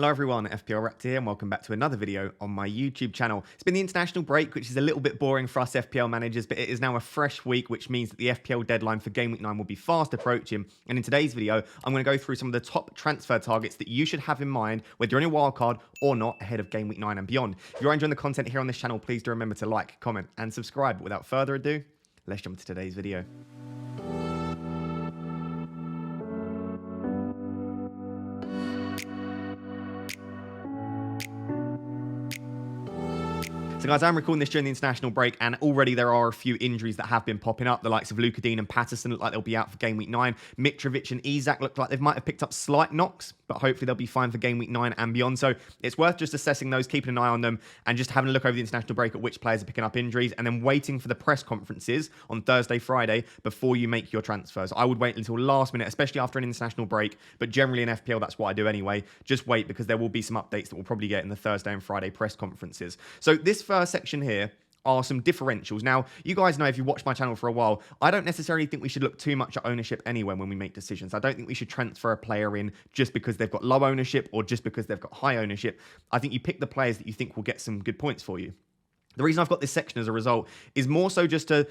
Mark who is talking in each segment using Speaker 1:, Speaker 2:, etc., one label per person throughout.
Speaker 1: Hello everyone, FPL Raptor here and welcome back to another video on my YouTube channel. It's been the international break, which is a little bit boring for us FPL managers, but it is now a fresh week, which means that the FPL deadline for Game Week 9 will be fast approaching. And in today's video, I'm going to go through some of the top transfer targets that you should have in mind, whether you're in a wildcard or not, ahead of Game Week 9 and beyond. If you're enjoying the content here on this channel, please do remember to like, comment, and subscribe. But without further ado, let's jump into today's video. So guys, I'm recording this during the international break, and already there are a few injuries that have been popping up. The likes of Luka Dean and Patterson look like they'll be out for Game Week 9. Mitrovic and Isak look like they might have picked up slight knocks, but hopefully they'll be fine for Game Week 9 and beyond. So it's worth just assessing those, keeping an eye on them, and just having a look over the international break at which players are picking up injuries, and then waiting for the press conferences on Thursday, Friday, before you make your transfers. I would wait until last minute, especially after an international break, but generally in FPL, that's what I do anyway. Just wait, because there will be some updates that we'll probably get in the Thursday and Friday press conferences. So this first section here are some differentials. Now, you guys know, if you watch my channel for a while, I don't necessarily think we should look too much at ownership anyway when we make decisions. I don't think we should transfer a player in just because they've got low ownership or just because they've got high ownership. I think you pick the players that you think will get some good points for you. The reason I've got this section as a result is more so just to...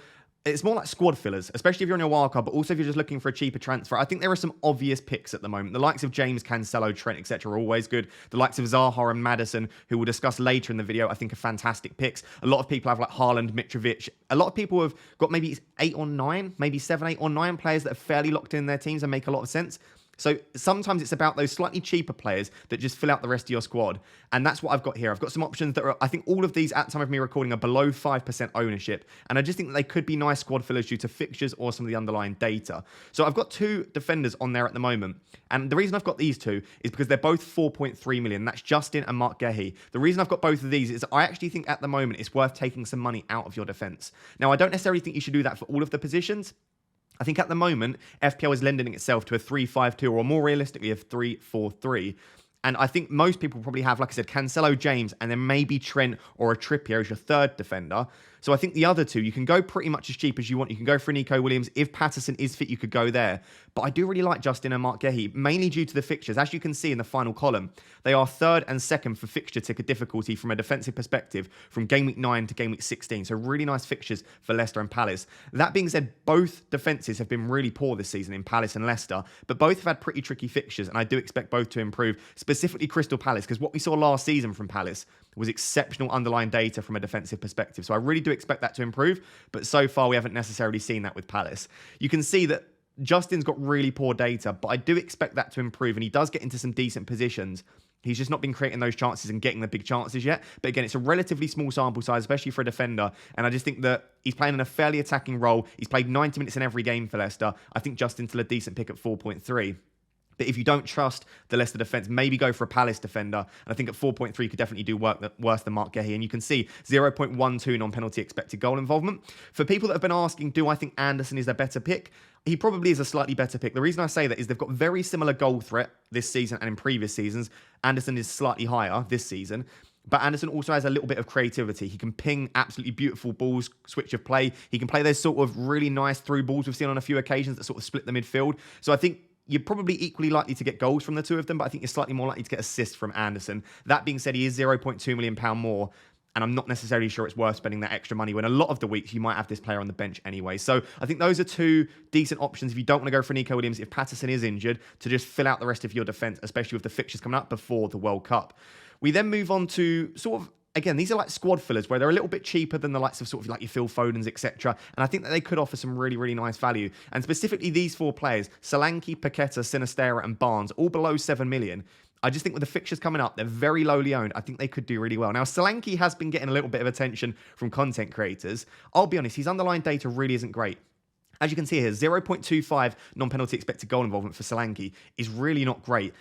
Speaker 1: It's more like squad fillers, especially if you're in a wildcard, but also if you're just looking for a cheaper transfer. I think there are some obvious picks at the moment. The likes of James, Cancelo, Trent, etc. are always good. The likes of Zaha and Maddison, who we'll discuss later in the video, I think are fantastic picks. A lot of people have like Haaland, Mitrovic. A lot of people have got maybe 8 or 9, maybe 7, 8 or 9 players that are fairly locked in their teams and make a lot of sense. So sometimes it's about those slightly cheaper players that just fill out the rest of your squad. And that's what I've got here. I've got some options that are, I think all of these at the time of me recording, are below 5% ownership. And I just think that they could be nice squad fillers due to fixtures or some of the underlying data. So I've got 2 defenders on there at the moment. And the reason I've got these 2 is because they're both 4.3 million. That's Justin and Mark Gehi. The reason I've got both of these is I actually think at the moment it's worth taking some money out of your defense. Now, I don't necessarily think you should do that for all of the positions. I think at the moment, FPL is lending itself to a 3-5-2 or more realistically a 3-4-3. And I think most people probably have, like I said, Cancelo, James, and then maybe Trent or a Trippier as your third defender. So I think the other 2, you can go pretty much as cheap as you want. You can go for Nico Williams. If Patterson is fit, you could go there. But I do really like Justin and Mark Gehi, mainly due to the fixtures. As you can see in the final column, they are 3rd and 2nd for fixture ticker difficulty from a defensive perspective from Game Week 9 to Game Week 16. So really nice fixtures for Leicester and Palace. That being said, both defences have been really poor this season in Palace and Leicester, but both have had pretty tricky fixtures, and I do expect both to improve, specifically Crystal Palace, because what we saw last season from Palace was exceptional underlying data from a defensive perspective. So I really do expect that to improve, but so far we haven't necessarily seen that with Palace. You can see that Justin's got really poor data, but I do expect that to improve, and he does get into some decent positions. He's just not been creating those chances and getting the big chances yet. But again, it's a relatively small sample size, especially for a defender. And I just think that he's playing in a fairly attacking role. He's played 90 minutes in every game for Leicester. I think Justin's still a decent pick at 4.3. But if you don't trust the Leicester defence, maybe go for a Palace defender. And I think at 4.3 could definitely do worse than Mark Gehi. And you can see 0.12 non-penalty expected goal involvement. For people that have been asking, do I think Anderson is a better pick? He probably is a slightly better pick. The reason I say that is they've got very similar goal threat this season and in previous seasons. Anderson is slightly higher this season. But Anderson also has a little bit of creativity. He can ping absolutely beautiful balls, switch of play. He can play those sort of really nice through balls we've seen on a few occasions that sort of split the midfield. So I think you're probably equally likely to get goals from the 2 of them, but I think you're slightly more likely to get assists from Anderson. That being said, he is £0.2 million more, and I'm not necessarily sure it's worth spending that extra money when a lot of the weeks you might have this player on the bench anyway. So I think those are 2 decent options if you don't want to go for Nico Williams, if Patterson is injured, to just fill out the rest of your defence, especially with the fixtures coming up before the World Cup. We then move on to sort of, again, these are like squad fillers where they're a little bit cheaper than the likes of sort of like your Phil Fodens, etc. And I think that they could offer some really, really nice value. And specifically these 4 players, Solanke, Paqueta, Sinistera and Barnes, all below 7 million. I just think with the fixtures coming up, they're very lowly owned. I think they could do really well. Now, Solanke has been getting a little bit of attention from content creators. I'll be honest, his underlying data really isn't great. As you can see here, 0.25 non-penalty expected goal involvement for Solanke is really not great.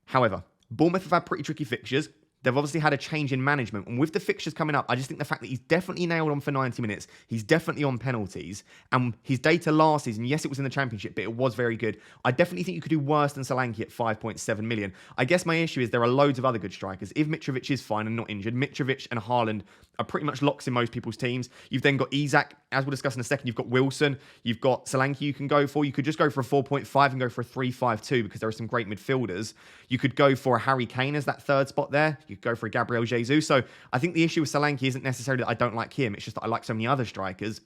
Speaker 1: However, Bournemouth have had pretty tricky fixtures. They've obviously had a change in management. And with the fixtures coming up, I just think the fact that he's definitely nailed on for 90 minutes, he's definitely on penalties, and his data last season, yes, it was in the Championship, but it was very good. I definitely think you could do worse than Solanke at 5.7 million. I guess my issue is there are loads of other good strikers. If Mitrovic is fine and not injured, Mitrovic and Haaland are pretty much locks in most people's teams. You've then got Isak, as we'll discuss in a second. You've got Wilson. You've got Solanke you can go for. You could just go for a 4.5 and go for a 3.52 because there are some great midfielders. You could go for a Harry Kane as that third spot there. You could go for a Gabriel Jesus. So I think the issue with Solanke isn't necessarily that I don't like him. It's just that I like so many other strikers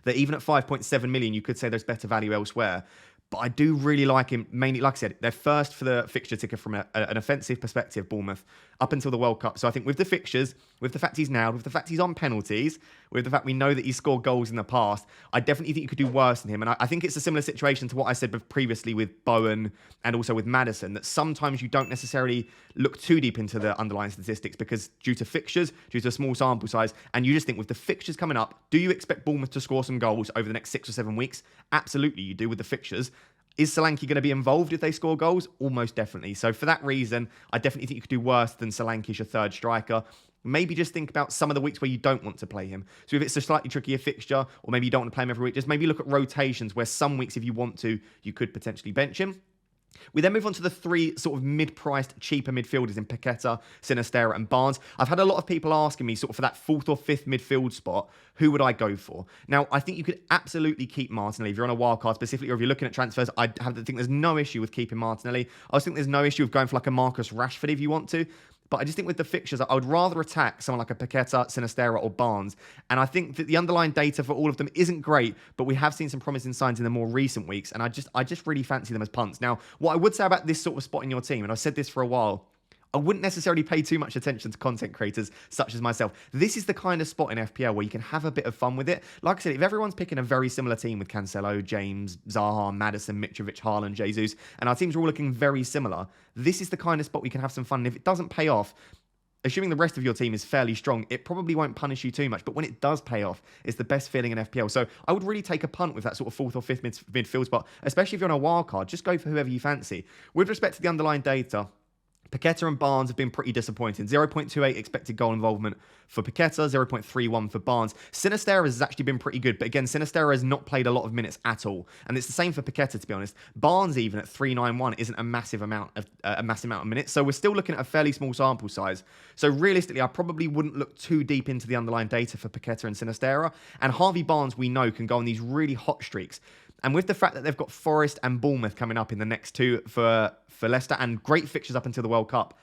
Speaker 1: that even at 5.7 million, you could say there's better value elsewhere. But I do really like him, mainly, like I said, they're first for the fixture ticker from an offensive perspective, Bournemouth, up until the World Cup. So I think with the fixtures, with the fact he's nailed, with the fact he's on penalties, with the fact we know that he's scored goals in the past, I definitely think you could do worse than him. And I think it's a similar situation to what I said previously with Bowen and also with Maddison, that sometimes you don't necessarily look too deep into the underlying statistics because due to fixtures, due to a small sample size, and you just think with the fixtures coming up, do you expect Bournemouth to score some goals over the next 6 or 7 weeks? Absolutely, you do with the fixtures. Is Solanke going to be involved if they score goals? Almost definitely. So for that reason, I definitely think you could do worse than Solanke as your third striker. Maybe just think about some of the weeks where you don't want to play him. So if it's a slightly trickier fixture, or maybe you don't want to play him every week, just maybe look at rotations where some weeks, if you want to, you could potentially bench him. We then move on to the three sort of mid-priced, cheaper midfielders in Paqueta, Sinisterra and Barnes. I've had a lot of people asking me sort of for that fourth or fifth midfield spot, who would I go for? Now, I think you could absolutely keep Martinelli if you're on a wild card specifically, or if you're looking at transfers. I think there's no issue with keeping Martinelli. I also think there's no issue with going for like a Marcus Rashford if you want to. But I just think with the fixtures, I would rather attack someone like a Paqueta, Sinisterra or Barnes. And I think that the underlying data for all of them isn't great, but we have seen some promising signs in the more recent weeks. And I just really fancy them as punts. Now, what I would say about this sort of spot in your team, and I've said this for a while, I wouldn't necessarily pay too much attention to content creators such as myself. This is the kind of spot in FPL where you can have a bit of fun with it. Like I said, if everyone's picking a very similar team with Cancelo, James, Zaha, Maddison, Mitrovic, Haaland, Jesus, and our teams are all looking very similar, this is the kind of spot we can have some fun. And if it doesn't pay off, assuming the rest of your team is fairly strong, it probably won't punish you too much. But when it does pay off, it's the best feeling in FPL. So I would really take a punt with that sort of fourth or fifth midfield spot, especially if you're on a wild card. Just go for whoever you fancy. With respect to the underlying data, Paqueta and Barnes have been pretty disappointing. 0.28 expected goal involvement for Paqueta, 0.31 for Barnes. Sinisterra has actually been pretty good, but again, Sinisterra has not played a lot of minutes at all. And it's the same for Paqueta, to be honest. Barnes, even at 391, isn't a massive amount of minutes. So we're still looking at a fairly small sample size. So realistically, I probably wouldn't look too deep into the underlying data for Paqueta and Sinisterra. And Harvey Barnes, we know, can go on these really hot streaks. And with the fact that they've got Forest and Bournemouth coming up in the next two for Leicester and great fixtures up until the World Cup,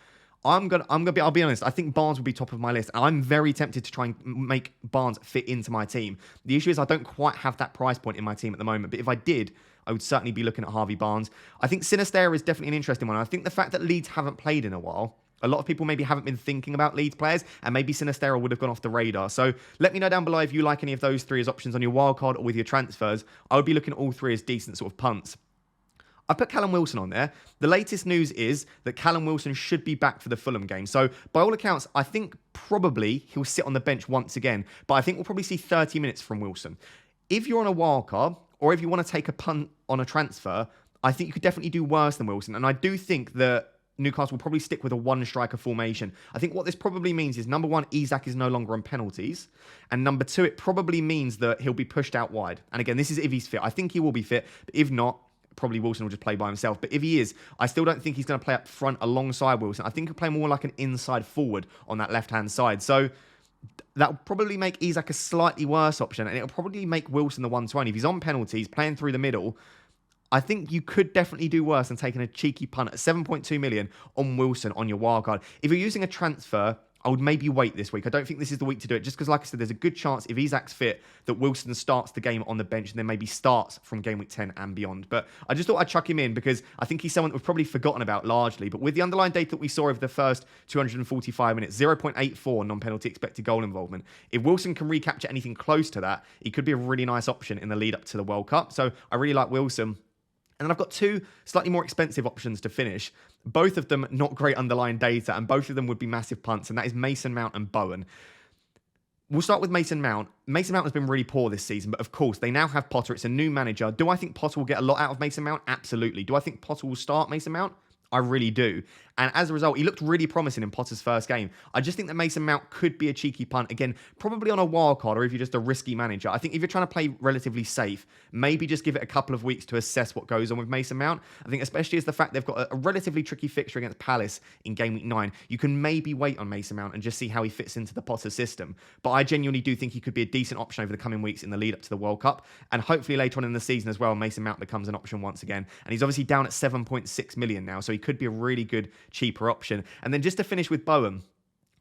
Speaker 1: I'll be honest, I think Barnes will be top of my list. And I'm very tempted to try and make Barnes fit into my team. The issue is I don't quite have that price point in my team at the moment. But if I did, I would certainly be looking at Harvey Barnes. I think Sinisterra is definitely an interesting one. I think the fact that Leeds haven't played in a while, a lot of people maybe haven't been thinking about Leeds players, and maybe Sinisterra would have gone off the radar. So let me know down below if you like any of those three as options on your wildcard or with your transfers. I would be looking at all three as decent sort of punts. I put Callum Wilson on there. The latest news is that Callum Wilson should be back for the Fulham game. So by all accounts, I think probably he'll sit on the bench once again, but I think we'll probably see 30 minutes from Wilson. If you're on a wildcard, or if you want to take a punt on a transfer, I think you could definitely do worse than Wilson. And I do think that Newcastle will probably stick with a one-striker formation. I think what this probably means is, number one, Isak is no longer on penalties. And number two, it probably means that he'll be pushed out wide. And again, this is if he's fit. I think he will be fit. But if not, probably Wilson will just play by himself. But if he is, I still don't think he's going to play up front alongside Wilson. I think he'll play more like an inside forward on that left-hand side. So that will probably make Isak a slightly worse option. And it'll probably make Wilson the 120. If he's on penalties, playing through the middle, I think you could definitely do worse than taking a cheeky punt at 7.2 million on Wilson on your wildcard. If you're using a transfer, I would maybe wait this week. I don't think this is the week to do it, just because, like I said, there's a good chance if Isak's fit that Wilson starts the game on the bench and then maybe starts from game week 10 and beyond. But I just thought I'd chuck him in because I think he's someone that we've probably forgotten about largely. But with the underlying data that we saw over the first 245 minutes, 0.84 non-penalty expected goal involvement, if Wilson can recapture anything close to that, he could be a really nice option in the lead up to the World Cup. So I really like Wilson. And then I've got two slightly more expensive options to finish. Both of them not great underlying data, and both of them would be massive punts, and that is Mason Mount and Bowen. We'll start with Mason Mount. Mason Mount has been really poor this season, but of course, they now have Potter. It's a new manager. Do I think Potter will get a lot out of Mason Mount? Absolutely. Do I think Potter will start Mason Mount? I really do. And as a result, he looked really promising in Potter's first game. I just think that Mason Mount could be a cheeky punt. Again, probably on a wild card, or if you're just a risky manager. I think if you're trying to play relatively safe, maybe just give it a couple of weeks to assess what goes on with Mason Mount. I think especially as the fact they've got a relatively tricky fixture against Palace in game week 9, you can maybe wait on Mason Mount and just see how he fits into the Potter system. But I genuinely do think he could be a decent option over the coming weeks in the lead up to the World Cup. And hopefully later on in the season as well, Mason Mount becomes an option once again. And he's obviously down at 7.6 million now, so he could be a really good, cheaper option. And then just to finish with Bowen,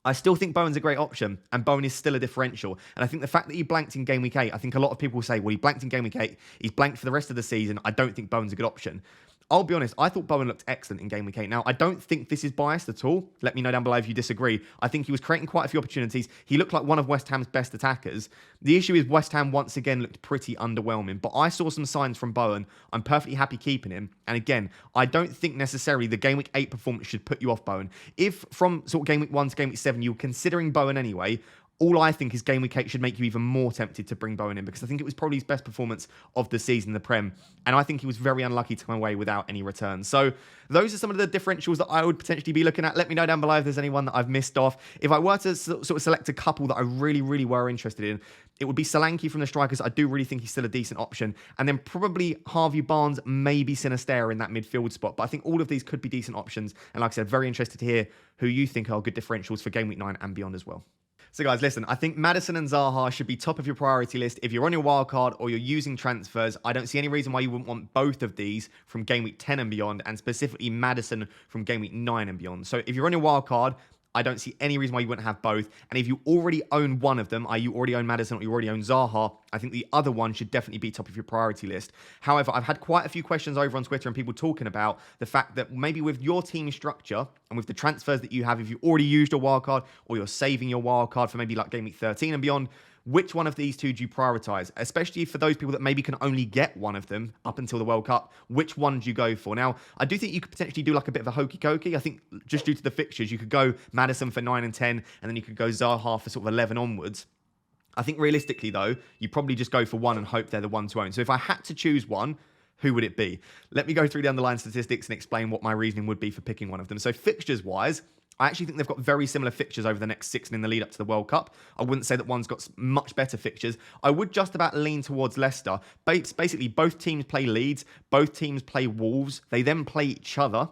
Speaker 1: I still think Bowen's a great option, and Bowen is still a differential. And I think the fact that he blanked in game week 8, I think a lot of people will say, well, he blanked in game week 8, he's blanked for the rest of the season. I don't think Bowen's a good option. I'll be honest, I thought Bowen looked excellent in game week 8. Now, I don't think this is biased at all. Let me know down below if you disagree. I think he was creating quite a few opportunities. He looked like one of West Ham's best attackers. The issue is West Ham once again looked pretty underwhelming, but I saw some signs from Bowen. I'm perfectly happy keeping him. And again, I don't think necessarily the game week 8 performance should put you off Bowen. If from sort of game week 1 to game week 7, you're considering Bowen anyway, all I think is game week 8 should make you even more tempted to bring Bowen in, because I think it was probably his best performance of the season in the Prem. And I think he was very unlucky to come away without any returns. So those are some of the differentials that I would potentially be looking at. Let me know down below if there's anyone that I've missed off. If I were to sort of select a couple that I really, really were interested in, it would be Solanke from the strikers. I do really think he's still a decent option. And then probably Harvey Barnes, maybe Sinisterra in that midfield spot. But I think all of these could be decent options. And like I said, very interested to hear who you think are good differentials for game week 9 and beyond as well. So guys, listen, I think Maddison and Zaha should be top of your priority list. If you're on your wildcard or you're using transfers, I don't see any reason why you wouldn't want both of these from game week 10 and beyond, and specifically Maddison from game week 9 and beyond. So if you're on your wildcard, I don't see any reason why you wouldn't have both. And if you already own one of them, you already own Maddison or you already own Zaha, I think the other one should definitely be top of your priority list. However, I've had quite a few questions over on Twitter and people talking about the fact that maybe with your team structure and with the transfers that you have, if you already used your wildcard or you're saving your wildcard for maybe like game week 13 and beyond, which one of these two do you prioritize? Especially for those people that maybe can only get one of them up until the World Cup, which one do you go for? Now, I do think you could potentially do like a bit of a hokey-cokey. I think just due to the fixtures, you could go Maddison for 9 and 10, and then you could go Zaha for sort of 11 onwards. I think realistically, though, you probably just go for one and hope they're the one to own. So if I had to choose one, who would it be? Let me go through the underlying statistics and explain what my reasoning would be for picking one of them. So fixtures-wise, I actually think they've got very similar fixtures over the next 6 and in the lead up to the World Cup. I wouldn't say that one's got much better fixtures. I would just about lean towards Leicester. Basically, both teams play Leeds. Both teams play Wolves. They then play each other.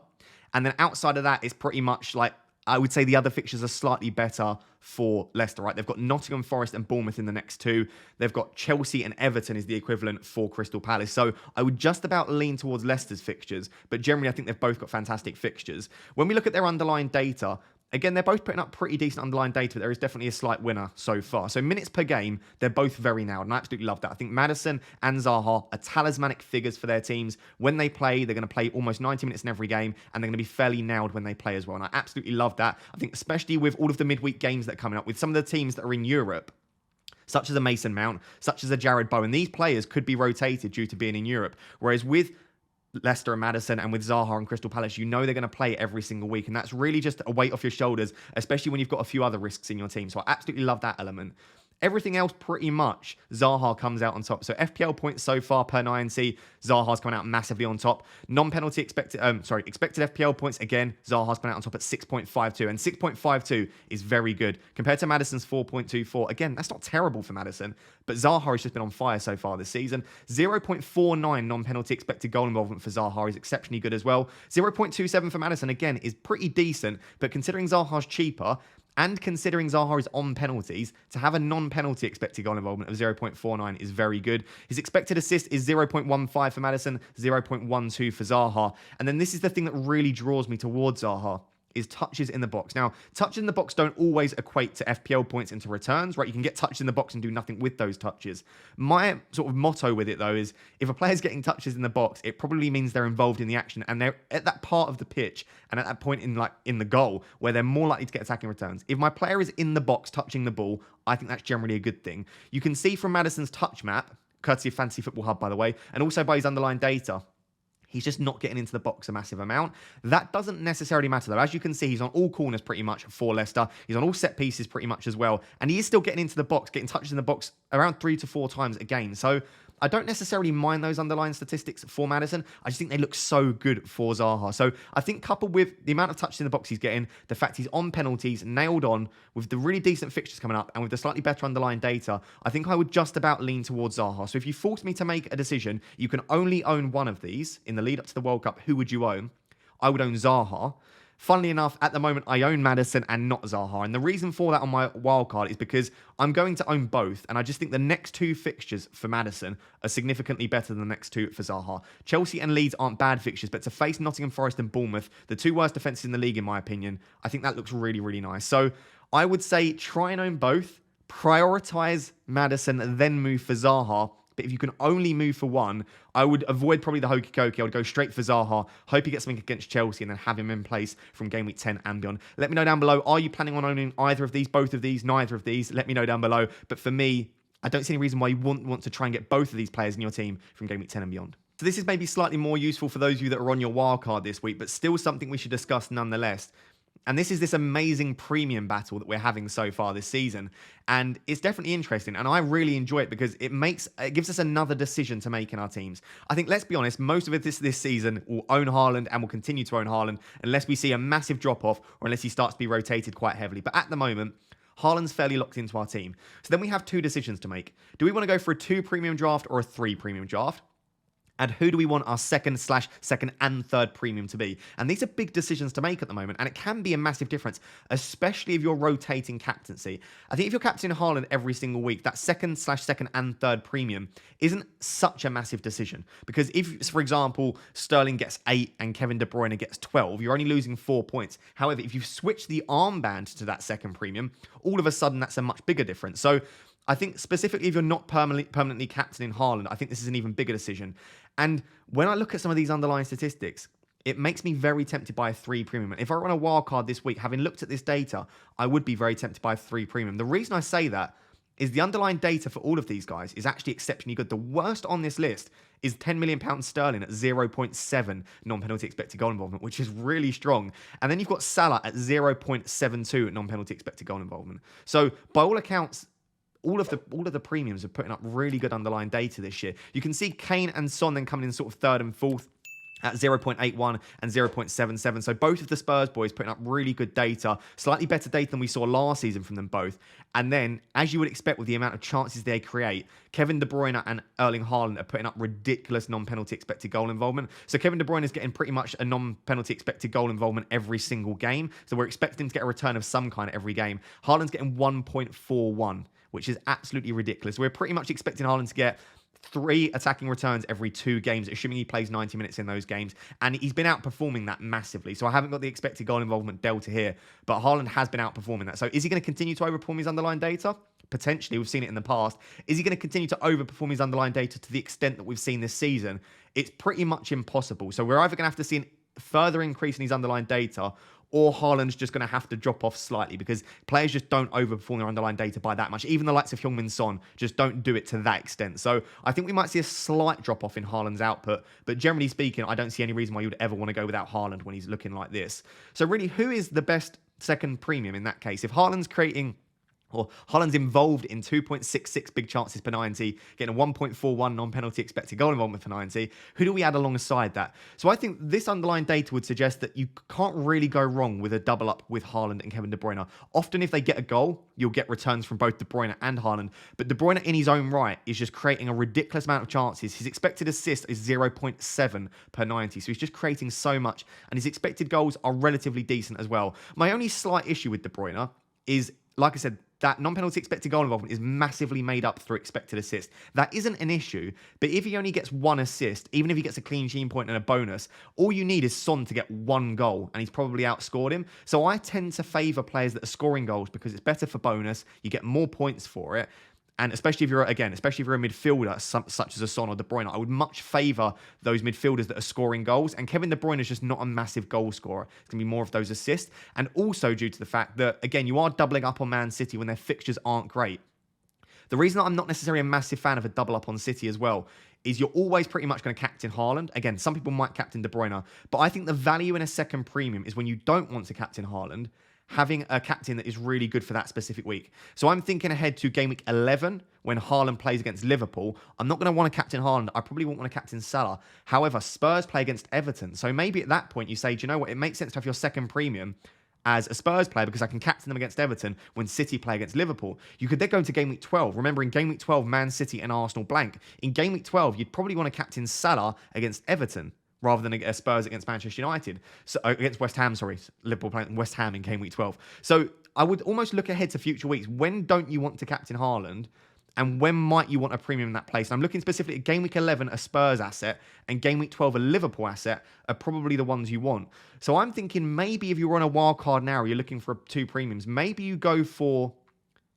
Speaker 1: And then outside of that, it's pretty much like, I would say the other fixtures are slightly better for Leicester, right? They've got Nottingham Forest and Bournemouth in the next 2. They've got Chelsea and Everton is the equivalent for Crystal Palace. So I would just about lean towards Leicester's fixtures, but generally I think they've both got fantastic fixtures. When we look at their underlying data, again, they're both putting up pretty decent underlying data, but there is definitely a slight winner so far. So minutes per game, they're both very nailed, and I absolutely love that. I think Maddison and Zaha are talismanic figures for their teams. When they play, they're going to play almost 90 minutes in every game, and they're going to be fairly nailed when they play as well. And I absolutely love that. I think especially with all of the midweek games that are coming up, with some of the teams that are in Europe, such as a Mason Mount, such as a Jared Bowen, these players could be rotated due to being in Europe. Whereas with Leicester and Maddison and with Zaha and Crystal Palace, you know they're going to play every single week. And that's really just a weight off your shoulders, especially when you've got a few other risks in your team. So I absolutely love that element. Everything else, pretty much, Zaha comes out on top. So FPL points so far per 9C, Zaha's coming out massively on top. Non-penalty expected FPL points, again, Zaha's coming out on top at 6.52. And 6.52 is very good. Compared to Maddison's 4.24, again, that's not terrible for Maddison. But Zaha has just been on fire so far this season. 0.49 non-penalty expected goal involvement for Zaha is exceptionally good as well. 0.27 for Maddison, again, is pretty decent. But considering Zaha's cheaper, and considering Zaha is on penalties, to have a non-penalty expected goal involvement of 0.49 is very good. His expected assist is 0.15 for Maddison, 0.12 for Zaha. And then this is the thing that really draws me towards Zaha, is touches in the box. Now, touches in the box don't always equate to FPL points into returns, right? You can get touches in the box and do nothing with those touches. My sort of motto with it, though, is if a player's getting touches in the box, it probably means they're involved in the action and they're at that part of the pitch and at that point in the goal where they're more likely to get attacking returns. If my player is in the box touching the ball, I think that's generally a good thing. You can see from Maddison's touch map, courtesy of Fantasy Football Hub, by the way, and also by his underlying data, he's just not getting into the box a massive amount. That doesn't necessarily matter, though. As you can see, he's on all corners pretty much for Leicester. He's on all set pieces pretty much as well. And he is still getting into the box, getting touches in the box around 3 to 4 times a game. So I don't necessarily mind those underlying statistics for Maddison. I just think they look so good for Zaha. So I think coupled with the amount of touches in the box he's getting, the fact he's on penalties, nailed on, with the really decent fixtures coming up, and with the slightly better underlying data, I think I would just about lean towards Zaha. So if you force me to make a decision, you can only own one of these in the lead up to the World Cup. Who would you own? I would own Zaha. Funnily enough, at the moment, I own Maddison and not Zaha. And the reason for that on my wildcard is because I'm going to own both. And I just think the next two fixtures for Maddison are significantly better than the next two for Zaha. Chelsea and Leeds aren't bad fixtures, but to face Nottingham Forest and Bournemouth, the two worst defences in the league, in my opinion, I think that looks really, really nice. So I would say try and own both, prioritise Maddison, then move for Zaha. But if you can only move for one, I would avoid probably the hokey cokey. I would go straight for Zaha, hope he gets something against Chelsea, and then have him in place from game week 10 and beyond. Let me know down below, are you planning on owning either of these, both of these, neither of these? Let me know down below. But for me, I don't see any reason why you wouldn't want to try and get both of these players in your team from game week 10 and beyond. So this is maybe slightly more useful for those of you that are on your wildcard this week, but still something we should discuss nonetheless. And this is this amazing premium battle that we're having so far this season. And it's definitely interesting. And I really enjoy it because it gives us another decision to make in our teams. I think, let's be honest, most of it this season will own Haaland and will continue to own Haaland unless we see a massive drop-off or unless he starts to be rotated quite heavily. But at the moment, Haaland's fairly locked into our team. So then we have two decisions to make. Do we want to go for a 2 premium draft or a 3 premium draft? And who do we want our second and third premium to be? And these are big decisions to make at the moment. And it can be a massive difference, especially if you're rotating captaincy. I think if you're captaining Haaland every single week, that second and third premium isn't such a massive decision. Because if, for example, Sterling gets 8 and Kevin De Bruyne gets 12, you're only losing 4 points. However, if you switch the armband to that second premium, all of a sudden that's a much bigger difference. So I think specifically if you're not permanently captaining Haaland, I think this is an even bigger decision. And when I look at some of these underlying statistics, it makes me very tempted by a 3 premium. If I run a wildcard this week, having looked at this data, I would be very tempted by a 3 premium. The reason I say that is the underlying data for all of these guys is actually exceptionally good. The worst on this list is £10 million sterling at 0.7 non-penalty expected goal involvement, which is really strong. And then you've got Salah at 0.72 non-penalty expected goal involvement. So by all accounts, all of the premiums are putting up really good underlying data this year. You can see Kane and Son then coming in sort of third and fourth at 0.81 and 0.77. So both of the Spurs boys putting up really good data, slightly better data than we saw last season from them both. And then, as you would expect with the amount of chances they create, Kevin De Bruyne and Erling Haaland are putting up ridiculous non-penalty expected goal involvement. So Kevin De Bruyne is getting pretty much a non-penalty expected goal involvement every single game. So we're expecting him to get a return of some kind every game. Haaland's getting 1.41. which is absolutely ridiculous. We're pretty much expecting Haaland to get 3 attacking returns every 2 games, assuming he plays 90 minutes in those games. And he's been outperforming that massively. So I haven't got the expected goal involvement delta here, but Haaland has been outperforming that. So is he going to continue to overperform his underlying data? Potentially. We've seen it in the past. Is he going to continue to overperform his underlying data to the extent that we've seen this season? It's pretty much impossible. So we're either going to have to see a further increase in his underlying data, or Haaland's just going to have to drop off slightly because players just don't overperform their underlying data by that much. Even the likes of Heung-min Son just don't do it to that extent. So I think we might see a slight drop off in Haaland's output. But generally speaking, I don't see any reason why you would ever want to go without Haaland when he's looking like this. So really, who is the best second premium in that case? If Haaland's involved in 2.66 big chances per 90, getting a 1.41 non-penalty expected goal involvement for 90, who do we add alongside that? So I think this underlying data would suggest that you can't really go wrong with a double up with Haaland and Kevin De Bruyne. Often if they get a goal, you'll get returns from both De Bruyne and Haaland. But De Bruyne in his own right is just creating a ridiculous amount of chances. His expected assist is 0.7 per 90. So he's just creating so much. And his expected goals are relatively decent as well. My only slight issue with De Bruyne is, like I said, that non-penalty expected goal involvement is massively made up through expected assist. That isn't an issue, but if he only gets 1 assist, even if he gets a clean sheet point and a bonus, all you need is Son to get 1 goal, and he's probably outscored him. So I tend to favour players that are scoring goals because it's better for bonus, you get more points for it. And especially if you're a midfielder such as a Son or De Bruyne, I would much favour those midfielders that are scoring goals. And Kevin De Bruyne is just not a massive goal scorer. It's going to be more of those assists. And also due to the fact that, again, you are doubling up on Man City when their fixtures aren't great. The reason that I'm not necessarily a massive fan of a double up on City as well is you're always pretty much going to captain Haaland. Again, some people might captain De Bruyne, but I think the value in a second premium is when you don't want to captain Haaland, having a captain that is really good for that specific week. So I'm thinking ahead to game week 11 when Haaland plays against Liverpool. I'm not going to want to captain Haaland. I probably won't want to captain Salah. However, Spurs play against Everton. So maybe at that point you say, do you know what? It makes sense to have your second premium as a Spurs player because I can captain them against Everton when City play against Liverpool. You could then go into game week 12. Remember, in game week 12, Man City and Arsenal blank. In game week 12, you'd probably want to captain Salah against Everton rather than a Spurs against Manchester United. So against West Ham, sorry. Liverpool playing West Ham in game week 12. So I would almost look ahead to future weeks. When don't you want to captain Haaland? And when might you want a premium in that place? And I'm looking specifically at game week 11, a Spurs asset, and game week 12, a Liverpool asset, are probably the ones you want. So I'm thinking maybe if you're on a wild card now, you're looking for 2 premiums, maybe you go for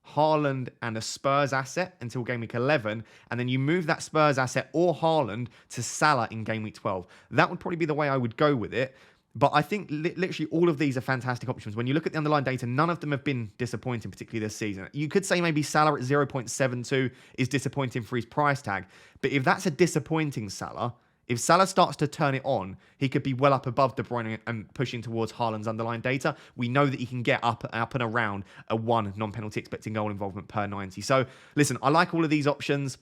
Speaker 1: Haaland and a Spurs asset until game week 11, and then you move that Spurs asset or Haaland to Salah in game week 12. That would probably be the way I would go with it. But I think literally all of these are fantastic options. When you look at the underlying data, none of them have been disappointing, particularly this season. You could say maybe Salah at 0.72 is disappointing for his price tag. But if that's a disappointing Salah, if Salah starts to turn it on, he could be well up above De Bruyne and pushing towards Haaland's underlying data. We know that he can get up and around a 1 non-penalty expecting goal involvement per 90. So listen, I like all of these options.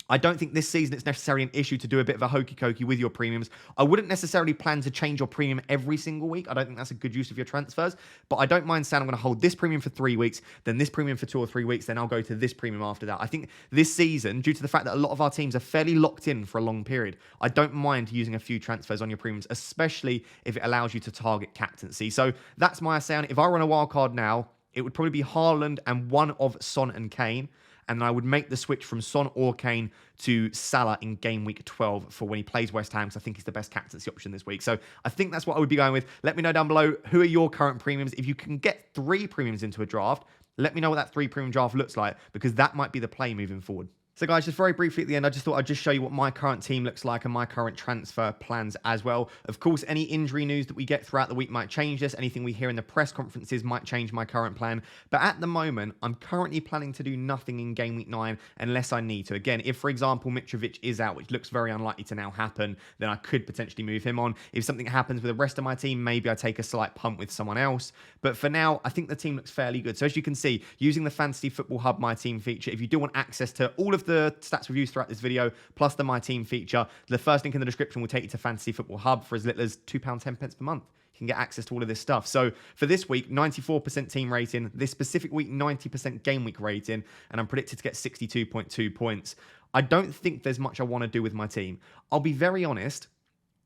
Speaker 1: I don't think this season it's necessarily an issue to do a bit of a hokey-cokey with your premiums. I wouldn't necessarily plan to change your premium every single week. I don't think that's a good use of your transfers. But I don't mind saying I'm going to hold this premium for 3 weeks, then this premium for 2 or 3 weeks, then I'll go to this premium after that. I think this season, due to the fact that a lot of our teams are fairly locked in for a long period, I don't mind using a few transfers on your premiums, especially if it allows you to target captaincy. So that's my say on it. If I were on a wild card now, it would probably be Haaland and one of Son and Kane. And I would make the switch from Son or Kane to Salah in game week 12 for when he plays West Ham, because I think he's the best captaincy option this week. So I think that's what I would be going with. Let me know down below, who are your current premiums? If you can get 3 premiums into a draft, let me know what that 3 premium draft looks like, because that might be the play moving forward. So guys, just very briefly at the end, I just thought I'd just show you what my current team looks like and my current transfer plans as well. Of course, any injury news that we get throughout the week might change this. Anything we hear in the press conferences might change my current plan. But at the moment, I'm currently planning to do nothing in game week 9 unless I need to. Again, if, for example, Mitrovic is out, which looks very unlikely to now happen, then I could potentially move him on. If something happens with the rest of my team, maybe I take a slight punt with someone else. But for now, I think the team looks fairly good. So as you can see, using the Fantasy Football Hub My Team feature, if you do want access to all of the stats reviews throughout this video, plus the My Team feature, the first link in the description will take you to Fantasy Football Hub for as little as £2.10 per month. You can get access to all of this stuff. So for this week, 94% team rating, this specific week, 90% game week rating, and I'm predicted to get 62.2 points. I don't think there's much I want to do with my team. I'll be very honest.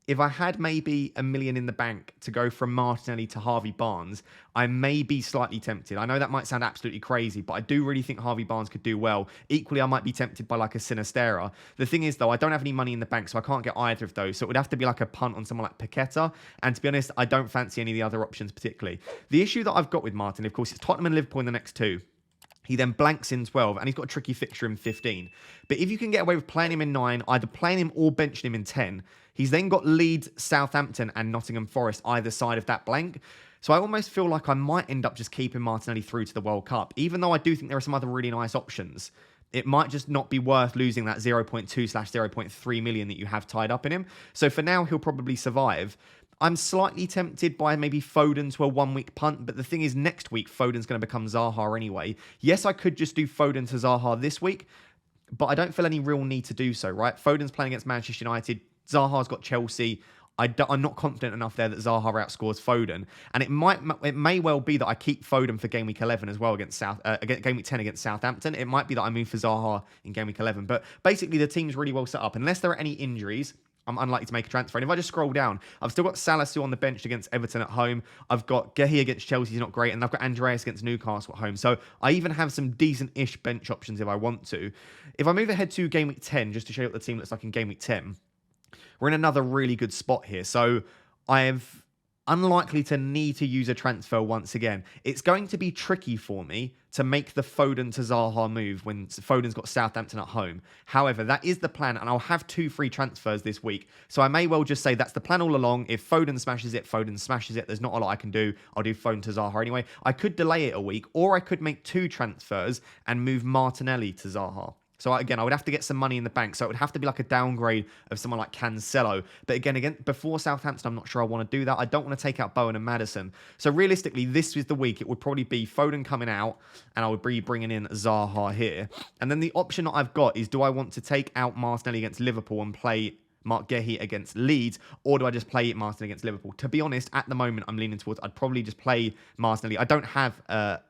Speaker 1: If I had maybe $1 million in the bank to go from Martinelli to Harvey Barnes, I may be slightly tempted. I know that might sound absolutely crazy, but I do really think Harvey Barnes could do well. Equally, I might be tempted by like a Sinistera. The thing is, though, I don't have any money in the bank, so I can't get either of those. So it would have to be like a punt on someone like Paqueta. And to be honest, I don't fancy any of the other options particularly. The issue that I've got with Martin, of course, is Tottenham and Liverpool in the next 2. He then blanks in 12, and he's got a tricky fixture in 15. But if you can get away with playing him in 9, either playing him or benching him in 10, he's then got Leeds, Southampton, and Nottingham Forest either side of that blank. So I almost feel like I might end up just keeping Martinelli through to the World Cup, even though I do think there are some other really nice options. It might just not be worth losing that 0.2/0.3 million that you have tied up in him. So for now, he'll probably survive. I'm slightly tempted by maybe Foden to a 1-week punt, but the thing is, next week, Foden's going to become Zaha anyway. Yes, I could just do Foden to Zaha this week, but I don't feel any real need to do so, right? Foden's playing against Manchester United. Zaha's got Chelsea. I'm not confident enough there that Zaha outscores Foden. And it may well be that I keep Foden for game week 11 as well against game week 10 against Southampton. It might be that I move for Zaha in game week 11. But basically, the team's really well set up. Unless there are any injuries, I'm unlikely to make a transfer. And if I just scroll down, I've still got Salisu on the bench against Everton at home. I've got Gehi against Chelsea, he's not great. And I've got Andreas against Newcastle at home. So I even have some decent-ish bench options if I want to. If I move ahead to game week 10, just to show you what the team looks like in game week 10, we're in another really good spot here. So I've unlikely to need to use a transfer once again. It's going to be tricky for me to make the Foden to Zaha move when Foden's got Southampton at home. However, that is the plan, and I'll have 2 free transfers this week. So I may well just say that's the plan all along. If Foden smashes it, Foden smashes it. There's not a lot I can do. I'll do Foden to Zaha anyway. I could delay it a week, or I could make 2 transfers and move Martinelli to Zaha. So again, I would have to get some money in the bank. So it would have to be like a downgrade of someone like Cancelo. But again, before Southampton, I'm not sure I want to do that. I don't want to take out Bowen and Maddison. So realistically, this is the week. It would probably be Foden coming out, and I would be bringing in Zaha here. And then the option that I've got is, do I want to take out Martinelli against Liverpool and play Mark Gehi against Leeds, or do I just play Martinelli against Liverpool? To be honest, at the moment, I'm leaning towards I'd probably just play Martinelli. I don't have a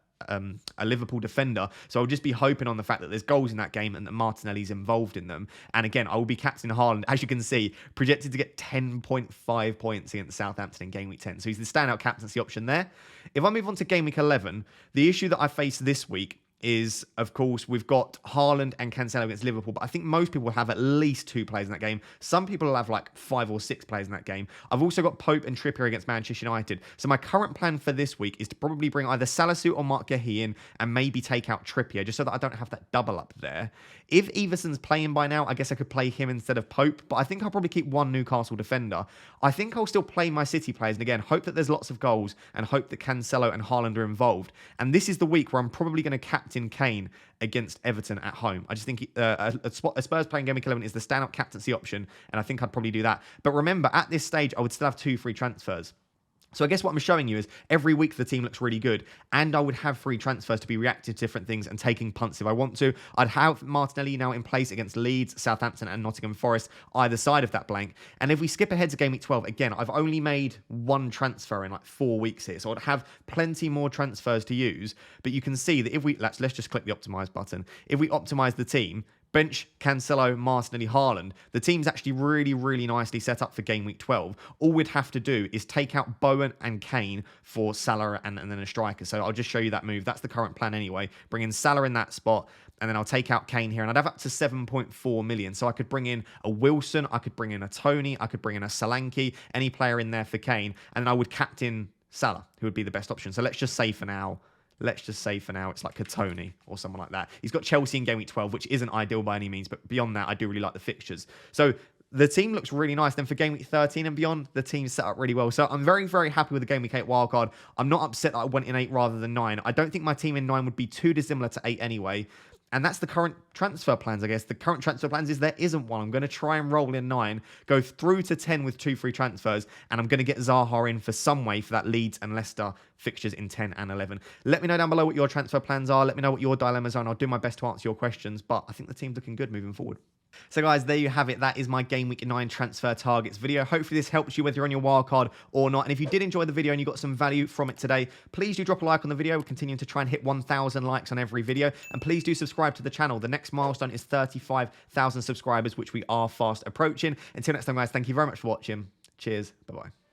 Speaker 1: Liverpool defender, so I'll just be hoping on the fact that there's goals in that game and that Martinelli's involved in them. And again, I will be captaining Haaland, as you can see, projected to get 10.5 points against Southampton in game week 10. So he's the standout captaincy option there. If I move on to game week 11, the issue that I face this week is, of course, we've got Haaland and Cancelo against Liverpool, but I think most people will have at least 2 players in that game. Some people will have like 5 or 6 players in that game. I've also got Pope and Trippier against Manchester United. So my current plan for this week is to probably bring either Salassu or Mark Gehi in and maybe take out Trippier, just so that I don't have that double up there. If Everson's playing by now, I guess I could play him instead of Pope, but I think I'll probably keep one Newcastle defender. I think I'll still play my City players, and again, hope that there's lots of goals and hope that Cancelo and Haaland are involved. And this is the week where I'm probably going to captain Kane against Everton at home. I just think a Spurs playing game week 11 is the standout captaincy option, and I think I'd probably do that. But remember, at this stage, I would still have 2 free transfers. So I guess what I'm showing you is every week the team looks really good, and I would have free transfers to be reactive to different things and taking punts if I want to. I'd have Martinelli now in place against Leeds, Southampton and Nottingham Forest, either side of that blank. And if we skip ahead to game week 12, again, I've only made 1 transfer in like 4 weeks here, so I'd have plenty more transfers to use. But you can see that if we, let's just click the optimize button. If we optimize the team, bench, Cancelo, Martinelli, Haaland, the team's actually really, really nicely set up for game week 12. All we'd have to do is take out Bowen and Kane for Salah and then a striker. So I'll just show you that move. That's the current plan anyway. Bring in Salah in that spot, and then I'll take out Kane here, and I'd have up to 7.4 million. So I could bring in a Wilson, I could bring in a Tony, I could bring in a Solanke, any player in there for Kane, and then I would captain Salah, who would be the best option. So let's just say for now, it's like a Tony or someone like that. He's got Chelsea in game week 12, which isn't ideal by any means, but beyond that, I do really like the fixtures. So the team looks really nice. Then for game week 13 and beyond, the team's set up really well. So I'm very, very happy with the game week 8 wildcard. I'm not upset that I went in 8 rather than 9. I don't think my team in 9 would be too dissimilar to 8 anyway. And that's the current transfer plans, I guess. The current transfer plans is there isn't one. I'm going to try and roll in 9, go through to 10 with 2 free transfers, and I'm going to get Zaha in for some way for that Leeds and Leicester fixtures in 10 and 11. Let me know down below what your transfer plans are. Let me know what your dilemmas are, and I'll do my best to answer your questions. But I think the team's looking good moving forward. So guys, there you have it. That is my Game Week 9 transfer targets video. Hopefully this helps you whether you're on your wildcard or not. And if you did enjoy the video and you got some value from it today, please do drop a like on the video. We're continuing to try and hit 1,000 likes on every video. And please do subscribe to the channel. The next milestone is 35,000 subscribers, which we are fast approaching. Until next time, guys, thank you very much for watching. Cheers. Bye-bye.